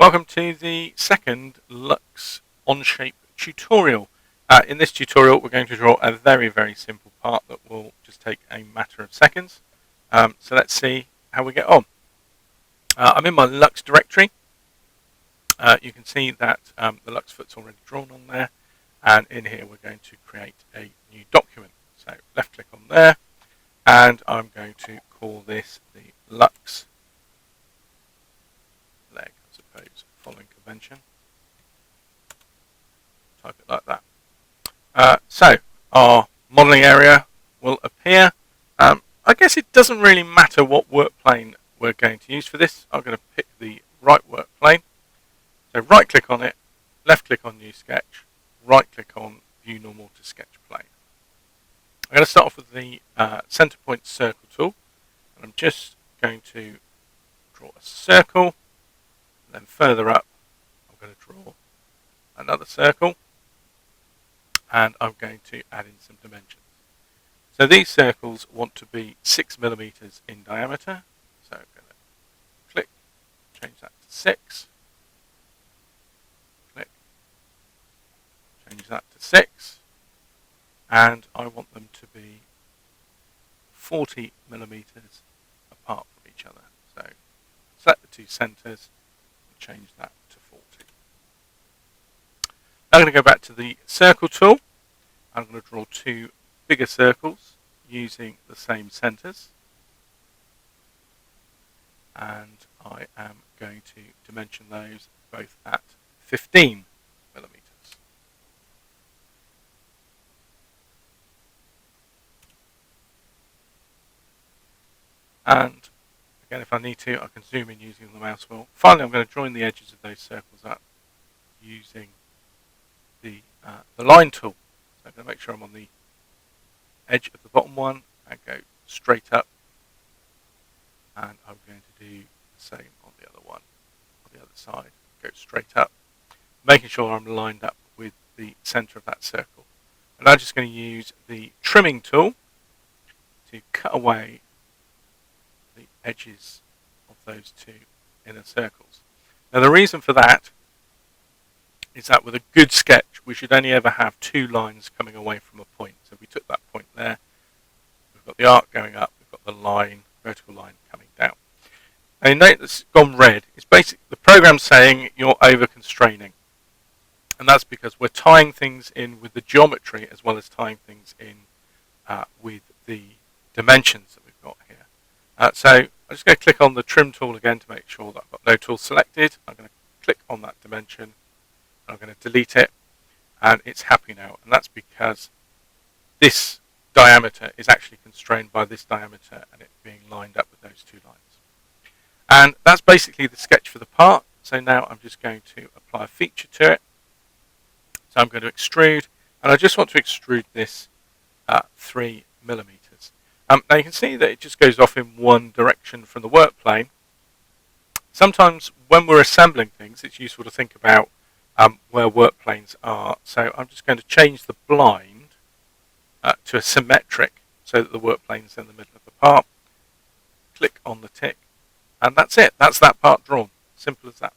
Welcome to the second LUX Onshape tutorial. In this tutorial we're going to draw a very simple part that will just take a matter of seconds. So let's see how we get on. I'm in my LUX directory. You can see that the LUX foot's already drawn on there, and in here we're going to create a new document. So left click on there, and I'm going to call this the LUX leg, I suppose, following convention. Type it like that. So our modelling area will appear. I guess it doesn't really matter what work plane we're going to use for this. I'm going to pick the right work plane. So right click on it, left click on new sketch, right click on view normal to sketch plane. I'm going to start off with the center point circle tool, and I'm just going to draw a circle. Then further up I'm going to draw another circle, and I'm going to add in some dimensions. So these circles want to be 6 millimeters in diameter, so I'm going to click, change that to 6, click, change that to 6, and I want them to be 40 millimeters apart from each other. So select the two centers, change that to 40. Now I'm going to go back to the circle tool. I'm going to draw two bigger circles using the same centers, and I am going to dimension those both at 15 millimeters. And again, if I need to, I can zoom in using the mouse wheel. Finally, I'm going to join the edges of those circles up using the line tool. So I'm going to make sure I'm on the edge of the bottom one and go straight up. And I'm going to do the same on the other one, on the other side. Go straight up, making sure I'm lined up with the center of that circle. And I'm just going to use the trimming tool to cut away the edges of those two inner circles. Now the reason for that is that with a good sketch we should only ever have two lines coming away from a point. So if we took that point there, we've got the arc going up, we've got the line, vertical line coming down. Now you note that's gone red. It's basically the program's saying you're over constraining, and that's because we're tying things in with the geometry as well as tying things in with the dimensions that we've got here. So I'm just going to click on the trim tool again to make sure that I've got no tool selected. I'm going to click on that dimension. I'm going to delete it, and it's happy now. And that's because this diameter is actually constrained by this diameter and it being lined up with those two lines. And that's basically the sketch for the part. So now I'm just going to apply a feature to it. So I'm going to extrude, and I just want to extrude this 3 millimeters. Now you can see that it just goes off in one direction from the work plane. Sometimes when we're assembling things, it's useful to think about where work planes are. So I'm just going to change the blind to a symmetric so that the work plane's in the middle of the part. Click on the tick, and that's it. That's that part drawn. Simple as that.